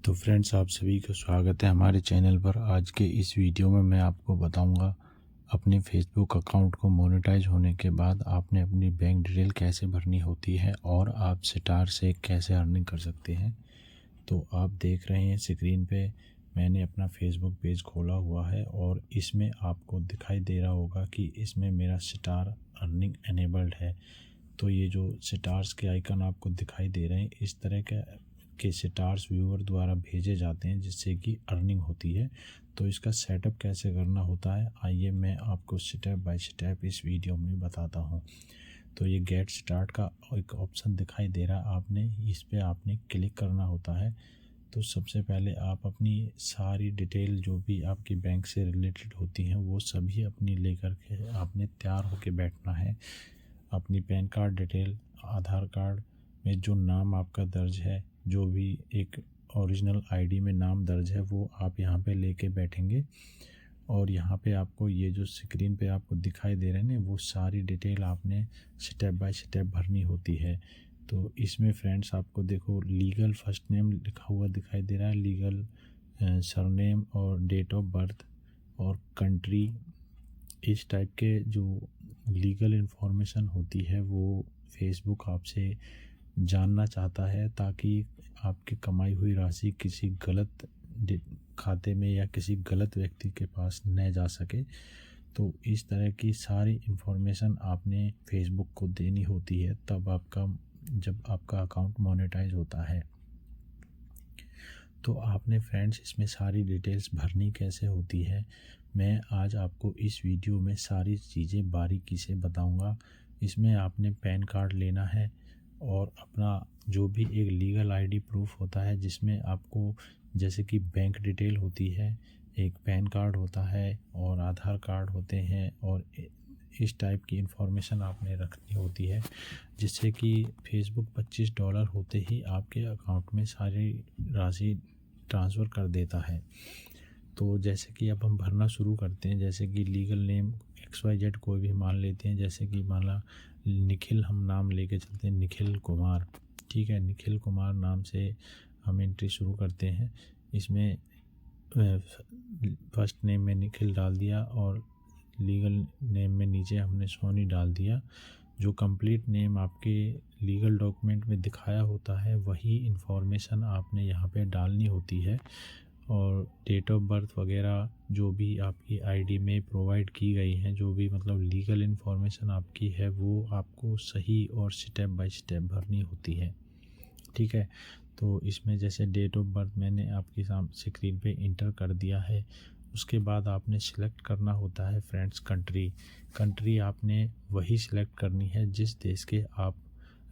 तो फ्रेंड्स, आप सभी का स्वागत है हमारे चैनल पर। आज के इस वीडियो में मैं आपको बताऊंगा अपने फेसबुक अकाउंट को मोनेटाइज होने के बाद आपने अपनी बैंक डिटेल कैसे भरनी होती है और आप स्टार से कैसे अर्निंग कर सकते हैं। तो आप देख रहे हैं स्क्रीन पे मैंने अपना फेसबुक पेज खोला हुआ है और इसमें आपको दिखाई दे रहा होगा कि इसमें मेरा स्टार अर्निंग एनेबल्ड है। तो ये जो स्टार्स के आइकन आपको दिखाई दे रहे हैं, इस तरह के स्टार्स व्यूअर द्वारा भेजे जाते हैं जिससे कि अर्निंग होती है। तो इसका सेटअप कैसे करना होता है, आइए मैं आपको स्टेप बाय स्टेप इस वीडियो में बताता हूँ। तो ये गेट स्टार्ट का एक ऑप्शन दिखाई दे रहा है, आपने इस पर आपने क्लिक करना होता है। तो सबसे पहले आप अपनी सारी डिटेल जो भी आपकी बैंक से रिलेटेड होती हैं वो सभी अपनी लेकर के आपने तैयार होके बैठना है। अपनी पैन कार्ड डिटेल, आधार कार्ड में जो नाम आपका दर्ज है, जो भी एक ओरिजिनल आईडी में नाम दर्ज है, वो आप यहाँ पे लेके बैठेंगे। और यहाँ पे आपको ये जो स्क्रीन पे आपको दिखाई दे रहे हैं ना, वो सारी डिटेल आपने स्टेप बाय स्टेप भरनी होती है। तो इसमें फ्रेंड्स आपको देखो लीगल फर्स्ट नेम लिखा हुआ दिखाई दे रहा है, लीगल सरनेम और डेट ऑफ बर्थ और कंट्री। इस टाइप के जो लीगल इन्फॉर्मेशन होती है वो फेसबुक आपसे जानना चाहता है, ताकि आपकी कमाई हुई राशि किसी गलत खाते में या किसी गलत व्यक्ति के पास न जा सके। तो इस तरह की सारी इन्फॉर्मेशन आपने फेसबुक को देनी होती है जब आपका अकाउंट मोनेटाइज होता है। तो आपने फ्रेंड्स इसमें सारी डिटेल्स भरनी कैसे होती है, मैं आज आपको इस वीडियो में सारी चीज़ें बारीकी से बताऊंगा। इसमें आपने पैन कार्ड लेना है और अपना जो भी एक लीगल आईडी प्रूफ होता है, जिसमें आपको जैसे कि बैंक डिटेल होती है, एक पैन कार्ड होता है और आधार कार्ड होते हैं, और इस टाइप की इन्फॉर्मेशन आपने रखनी होती है, जिससे कि फेसबुक $25 होते ही आपके अकाउंट में सारी राशि ट्रांसफ़र कर देता है। तो जैसे कि अब हम भरना शुरू करते हैं। जैसे कि लीगल नेम XYZ कोई भी मान लेते हैं, जैसे कि माना निखिल हम नाम लेके चलते हैं, निखिल कुमार। ठीक है, निखिल कुमार नाम से हम एंट्री शुरू करते हैं। इसमें फर्स्ट नेम में निखिल डाल दिया और लीगल नेम में नीचे हमने सोनी डाल दिया। जो कंप्लीट नेम आपके लीगल डॉक्यूमेंट में दिखाया होता है वही इन्फॉर्मेशन आपने यहाँ पे डालनी होती है। और डेट ऑफ बर्थ वगैरह जो भी आपकी आईडी में प्रोवाइड की गई हैं, जो भी मतलब लीगल इन्फॉर्मेशन आपकी है, वो आपको सही और स्टेप बाय स्टेप भरनी होती है। ठीक है, तो इसमें जैसे डेट ऑफ बर्थ मैंने आपकी स्क्रीन पे इंटर कर दिया है। उसके बाद आपने सिलेक्ट करना होता है फ्रेंड्स कंट्री आपने वही सिलेक्ट करनी है जिस देश के आप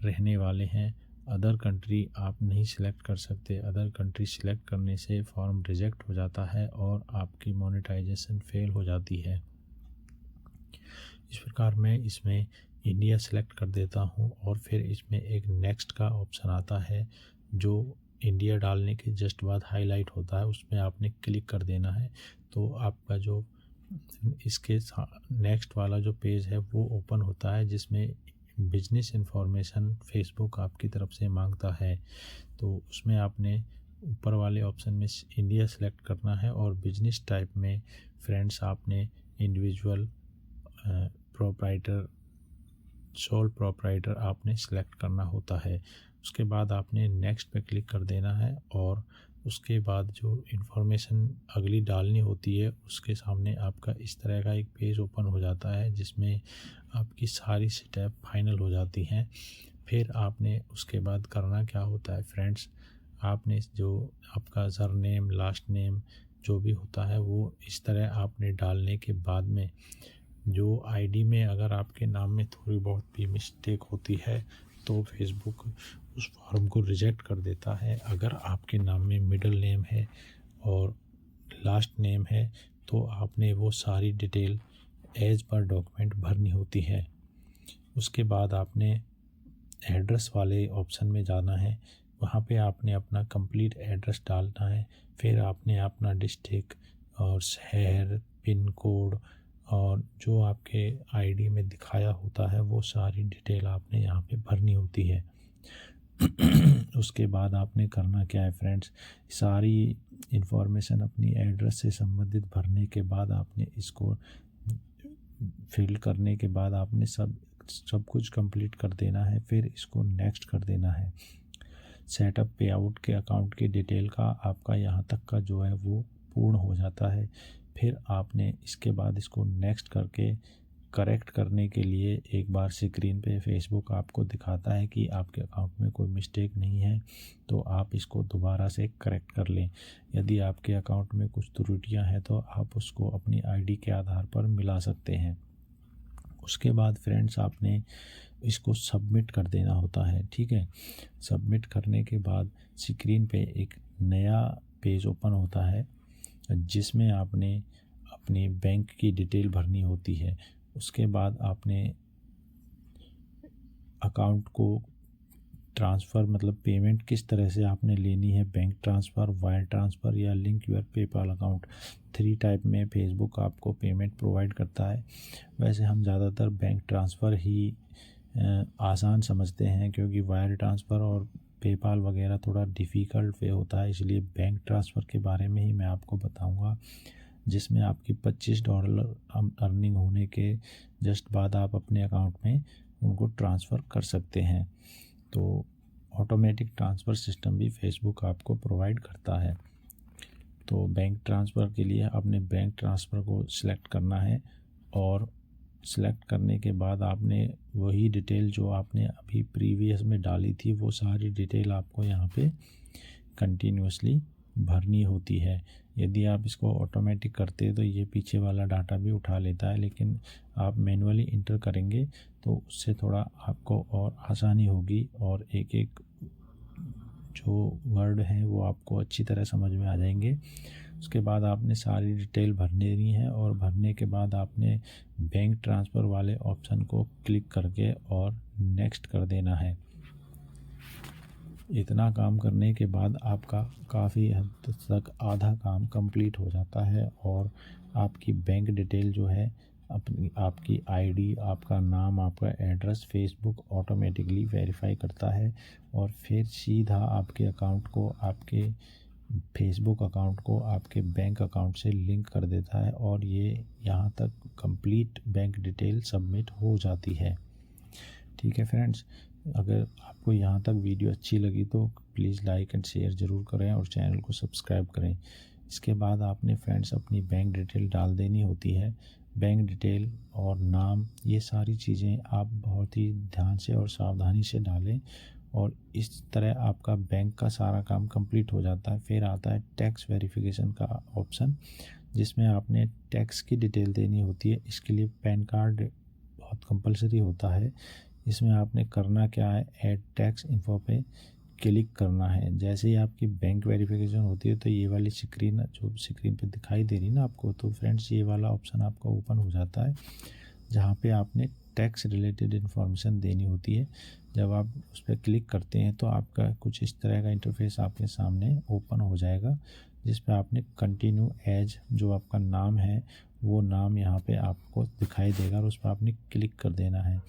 रहने वाले हैं। अदर कंट्री आप नहीं सिलेक्ट कर सकते। अदर कंट्री सिलेक्ट करने से फॉर्म रिजेक्ट हो जाता है और आपकी मोनेटाइजेशन फेल हो जाती है। इस प्रकार मैं इसमें इंडिया सेलेक्ट कर देता हूँ और फिर इसमें एक नेक्स्ट का ऑप्शन आता है, जो इंडिया डालने के जस्ट बाद हाईलाइट होता है, उसमें आपने क्लिक कर देना है। तो आपका जो इसके नेक्स्ट वाला जो पेज है वो ओपन होता है, जिसमें बिजनेस इन्फॉर्मेशन फेसबुक आपकी तरफ से मांगता है। तो उसमें आपने ऊपर वाले ऑप्शन में इंडिया सेलेक्ट करना है और बिजनेस टाइप में फ्रेंड्स आपने इंडिविजुअल प्रोप्राइटर, सोल प्रोप्राइटर आपने सेलेक्ट करना होता है। उसके बाद आपने नेक्स्ट पे क्लिक कर देना है और उसके बाद जो इन्फॉर्मेशन अगली डालनी होती है उसके सामने आपका इस तरह का एक पेज ओपन हो जाता है, जिसमें आपकी सारी स्टेप फाइनल हो जाती हैं। फिर आपने उसके बाद करना क्या होता है फ्रेंड्स, आपने जो आपका सरनेम लास्ट नेम जो भी होता है वो इस तरह आपने डालने के बाद में जो आईडी में अगर आपके नाम में थोड़ी बहुत भी मिस्टेक होती है तो फेसबुक उस फॉर्म को रिजेक्ट कर देता है। अगर आपके नाम में मिडिल नेम है और लास्ट नेम है तो आपने वो सारी डिटेल एज पर डॉक्यूमेंट भरनी होती है। उसके बाद आपने एड्रेस वाले ऑप्शन में जाना है, वहाँ पे आपने अपना कंप्लीट एड्रेस डालना है। फिर आपने अपना डिस्ट्रिक्ट और शहर, पिन कोड और जो आपके आईडी में दिखाया होता है वो सारी डिटेल आपने यहाँ पे भरनी होती है। उसके बाद आपने करना क्या है फ्रेंड्स, सारी इन्फॉर्मेशन अपनी एड्रेस से संबंधित भरने के बाद आपने इसको फिल करने के बाद आपने सब कुछ कंप्लीट कर देना है। फिर इसको नेक्स्ट कर देना है। सेटअप पे आउट के अकाउंट की डिटेल का आपका यहाँ तक का जो है वो पूर्ण हो जाता है। फिर आपने इसके बाद इसको नेक्स्ट करके करेक्ट करने के लिए एक बार स्क्रीन पे फेसबुक आपको दिखाता है कि आपके अकाउंट में कोई मिस्टेक नहीं है, तो आप इसको दोबारा से करेक्ट कर लें। यदि आपके अकाउंट में कुछ त्रुटियां हैं तो आप उसको अपनी आईडी के आधार पर मिला सकते हैं। उसके बाद फ्रेंड्स आपने इसको सबमिट कर देना होता है। ठीक है, सबमिट करने के बाद स्क्रीन पे एक नया पेज ओपन होता है जिसमें आपने अपनी बैंक की डिटेल भरनी होती है। उसके बाद आपने अकाउंट को ट्रांसफ़र मतलब पेमेंट किस तरह से आपने लेनी है, बैंक ट्रांसफ़र, वायर ट्रांसफ़र या link your PayPal account, 3 type में फेसबुक आपको पेमेंट प्रोवाइड करता है। वैसे हम ज़्यादातर बैंक ट्रांसफ़र ही आसान समझते हैं, क्योंकि वायर ट्रांसफ़र और पेपाल वगैरह थोड़ा डिफ़िकल्ट वे होता है, इसलिए बैंक ट्रांसफ़र के बारे में ही मैं आपको बताऊंगा, जिसमें आपकी $25 अर्निंग होने के जस्ट बाद आप अपने अकाउंट में उनको ट्रांसफ़र कर सकते हैं। तो ऑटोमेटिक ट्रांसफ़र सिस्टम भी फेसबुक आपको प्रोवाइड करता है। तो बैंक ट्रांसफ़र के लिए आपने बैंक ट्रांसफ़र को सिलेक्ट करना है, और सिलेक्ट करने के बाद आपने वही डिटेल जो आपने अभी प्रीवियस में डाली थी वो सारी डिटेल आपको यहाँ पे कंटिन्यूसली भरनी होती है। यदि आप इसको ऑटोमेटिक करते हैं तो ये पीछे वाला डाटा भी उठा लेता है, लेकिन आप मैनुअली इंटर करेंगे तो उससे थोड़ा आपको और आसानी होगी, और एक एक जो वर्ड हैं वो आपको अच्छी तरह समझ में आ जाएंगे। उसके बाद आपने सारी डिटेल भर देनी है, और भरने के बाद आपने बैंक ट्रांसफ़र वाले ऑप्शन को क्लिक करके और नेक्स्ट कर देना है। इतना काम करने के बाद आपका काफ़ी हद तक आधा काम कंप्लीट हो जाता है, और आपकी बैंक डिटेल जो है आपकी आईडी, आपका नाम, आपका एड्रेस फेसबुक ऑटोमेटिकली वेरीफाई करता है, और फिर सीधा आपके अकाउंट को, आपके फेसबुक अकाउंट को आपके बैंक अकाउंट से लिंक कर देता है, और ये यहाँ तक कंप्लीट बैंक डिटेल सबमिट हो जाती है। ठीक है फ्रेंड्स, अगर आपको यहाँ तक वीडियो अच्छी लगी तो प्लीज़ लाइक एंड शेयर ज़रूर करें, और चैनल को सब्सक्राइब करें। इसके बाद आपने फ्रेंड्स अपनी बैंक डिटेल डाल देनी होती है। बैंक डिटेल और नाम, ये सारी चीज़ें आप बहुत ही ध्यान से और सावधानी से डालें, और इस तरह आपका बैंक का सारा काम कंप्लीट हो जाता है। फिर आता है टैक्स वेरिफिकेशन का ऑप्शन, जिसमें आपने टैक्स की डिटेल देनी होती है। इसके लिए पैन कार्ड बहुत कंपलसरी होता है। इसमें आपने करना क्या है, ऐड टैक्स इन्फो पे क्लिक करना है। जैसे ही आपकी बैंक वेरिफिकेशन होती है तो ये वाली स्क्रीन जो स्क्रीन पे दिखाई दे रही ना आपको, तो फ्रेंड्स ये वाला ऑप्शन आपका ओपन हो जाता है, जहाँ पे आपने टैक्स रिलेटेड इन्फॉर्मेशन देनी होती है। जब आप उस पर क्लिक करते हैं तो आपका कुछ इस तरह का इंटरफेस आपके सामने ओपन हो जाएगा, जिस पे आपने कंटिन्यू एज, जो आपका नाम है वो नाम यहाँ पे आपको दिखाई देगा, और उस पर आपने क्लिक कर देना है।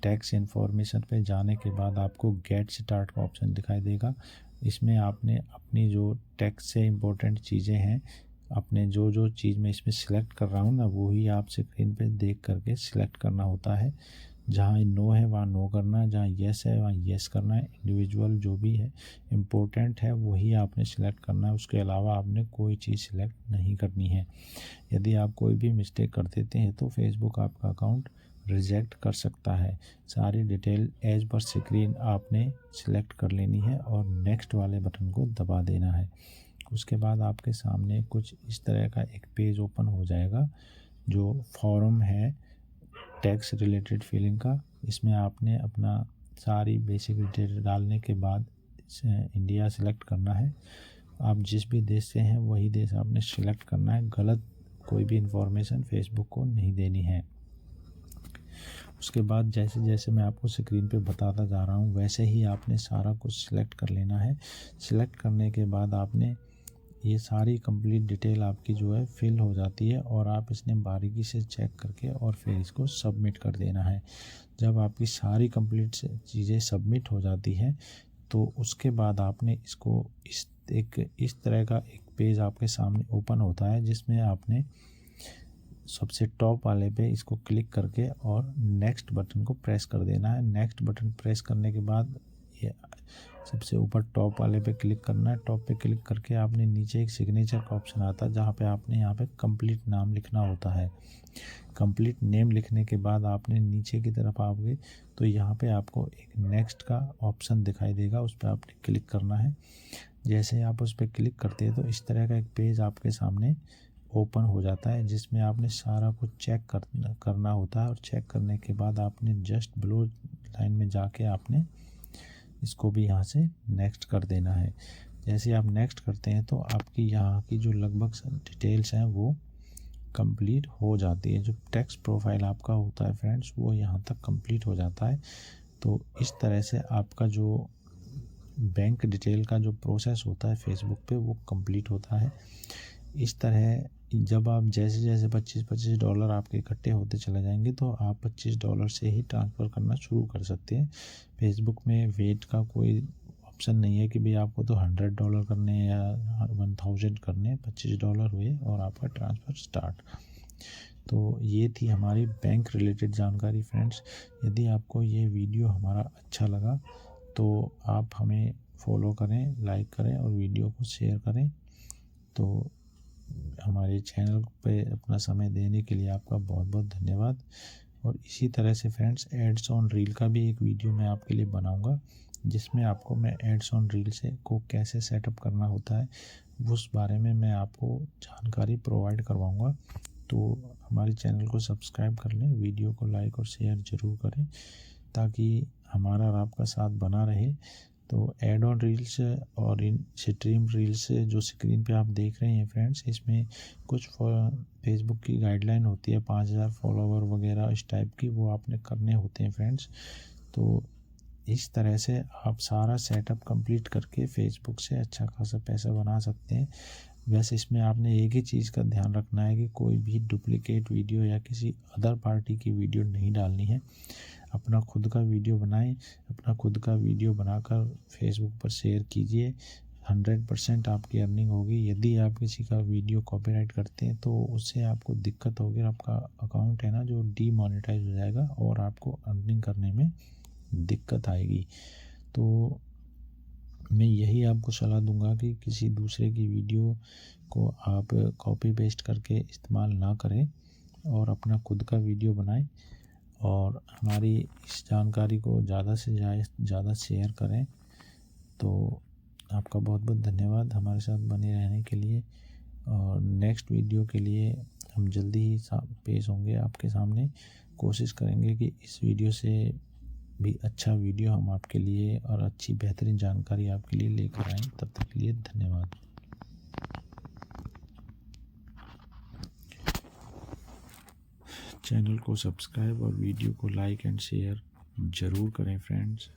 टैक्स इन्फॉर्मेशन पे जाने के बाद आपको गेट स्टार्ट का ऑप्शन दिखाई देगा। इसमें आपने अपनी जो टैक्स से इम्पोर्टेंट चीज़ें हैं, अपने जो जो चीज़ मैं इसमें सिलेक्ट कर रहा हूँ ना, वो ही आप स्क्रीन पे देख करके सिलेक्ट करना होता है। जहाँ नो है वहाँ नो करना है, जहाँ येस है वहाँ येस करना है। इंडिविजुअल जो भी है इम्पोर्टेंट है वही आपने सिलेक्ट करना है, उसके अलावा आपने कोई चीज़ सिलेक्ट नहीं करनी है। यदि आप कोई भी मिस्टेक कर देते हैं तो फेसबुक आपका अकाउंट रिजेक्ट कर सकता है। सारी डिटेल एज पर स्क्रीन आपने सिलेक्ट कर लेनी है, और नेक्स्ट वाले बटन को दबा देना है। उसके बाद आपके सामने कुछ इस तरह का एक पेज ओपन हो जाएगा, जो फॉर्म है टैक्स रिलेटेड फिलिंग का। इसमें आपने अपना सारी बेसिक डिटेल डालने के बाद इंडिया सिलेक्ट करना है। आप जिस भी देश से हैं वही देश आपने सिलेक्ट करना है। गलत कोई भी इंफॉर्मेशन फेसबुक को नहीं देनी है। उसके बाद जैसे जैसे मैं आपको स्क्रीन पे बताता जा रहा हूँ वैसे ही आपने सारा कुछ सिलेक्ट कर लेना है। सिलेक्ट करने के बाद आपने ये सारी कंप्लीट डिटेल आपकी जो है फिल हो जाती है, और आप इसने बारीकी से चेक करके और फिर इसको सबमिट कर देना है। जब आपकी सारी कंप्लीट चीज़ें सबमिट हो जाती हैं तो उसके बाद आपने इसको इस तरह का एक पेज आपके सामने ओपन होता है, जिसमें आपने सबसे टॉप वाले पे इसको क्लिक करके और नेक्स्ट बटन को प्रेस कर देना है। नेक्स्ट बटन प्रेस करने के बाद ये सबसे ऊपर टॉप वाले पे क्लिक करना है। टॉप पे क्लिक करके आपने नीचे एक सिग्नेचर का ऑप्शन आता है, जहाँ पे आपने यहाँ पे कंप्लीट नाम लिखना होता है। कंप्लीट नेम लिखने के बाद आपने नीचे की तरफ आओगे तो यहाँ पे आपको एक नेक्स्ट का ऑप्शन दिखाई देगा, उस पर आपने क्लिक करना है। जैसे आप उस पर क्लिक करते हैं तो इस तरह का एक पेज आपके सामने ओपन हो जाता है, जिसमें आपने सारा कुछ चेक करना होता है। और चेक करने के बाद आपने जस्ट बिलो लाइन में जाके आपने इसको भी यहाँ से नेक्स्ट कर देना है। जैसे आप नेक्स्ट करते हैं तो आपकी यहाँ की जो लगभग डिटेल्स हैं वो कंप्लीट हो जाती है। जो टेक्स्ट प्रोफाइल आपका होता है फ्रेंड्स, वो यहाँ तक कंप्लीट हो जाता है। तो इस तरह से आपका जो बैंक डिटेल का जो प्रोसेस होता है फेसबुक पे, वो कंप्लीट होता है। इस तरह जब आप जैसे जैसे $25 आपके इकट्ठे होते चले जाएंगे तो आप $25 से ही ट्रांसफ़र करना शुरू कर सकते हैं। फेसबुक में वेट का कोई ऑप्शन नहीं है कि भाई आपको तो $100 करने हैं या 1000 करने हैं। $25 हुए और आपका ट्रांसफ़र स्टार्ट। तो ये थी हमारी बैंक रिलेटेड जानकारी फ्रेंड्स। यदि आपको ये वीडियो हमारा अच्छा लगा तो आप हमें फॉलो करें, लाइक करें और वीडियो को शेयर करें। तो हमारे चैनल पे अपना समय देने के लिए आपका बहुत बहुत धन्यवाद। और इसी तरह से फ्रेंड्स एड्स ऑन रील का भी एक वीडियो मैं आपके लिए बनाऊंगा, जिसमें आपको मैं एड्स ऑन रील को कैसे सेटअप करना होता है उस बारे में मैं आपको जानकारी प्रोवाइड करवाऊंगा। तो हमारे चैनल को सब्सक्राइब कर लें, वीडियो को लाइक और शेयर ज़रूर करें ताकि हमारा और आपका साथ बना रहे। तो एड ऑन रील्स और इन स्ट्रीम रील्स जो स्क्रीन पे आप देख रहे हैं फ्रेंड्स, इसमें कुछ फेसबुक की गाइडलाइन होती है 5000 फॉलोवर वगैरह इस टाइप की, वो आपने करने होते हैं फ्रेंड्स। तो इस तरह से आप सारा सेटअप कंप्लीट करके फेसबुक से अच्छा खासा पैसा बना सकते हैं। वैसे इसमें आपने एक ही चीज़ का ध्यान रखना है कि कोई भी डुप्लीकेट वीडियो या किसी अदर पार्टी की वीडियो नहीं डालनी है। अपना खुद का वीडियो बनाएं, अपना खुद का वीडियो बनाकर फेसबुक पर शेयर कीजिए। 100% आपकी अर्निंग होगी। यदि आप किसी का वीडियो कॉपीराइट करते हैं तो उससे आपको दिक्कत होगी, आपका अकाउंट है ना जो डीमोनेटाइज हो जाएगा और आपको अर्निंग करने में दिक्कत आएगी। तो मैं यही आपको सलाह दूंगा कि किसी दूसरे की वीडियो को आप कॉपी पेस्ट करके इस्तेमाल ना करें और अपना खुद का वीडियो बनाएं और हमारी इस जानकारी को ज़्यादा से ज़्यादा शेयर करें। तो आपका बहुत बहुत धन्यवाद हमारे साथ बने रहने के लिए। और नेक्स्ट वीडियो के लिए हम जल्दी ही पेश होंगे आपके सामने। कोशिश करेंगे कि इस वीडियो से भी अच्छा वीडियो हम आपके लिए और अच्छी बेहतरीन जानकारी आपके लिए लेकर आएँ। तब तक के लिए धन्यवाद। चैनल को सब्सक्राइब और वीडियो को लाइक एंड शेयर ज़रूर करें फ्रेंड्स।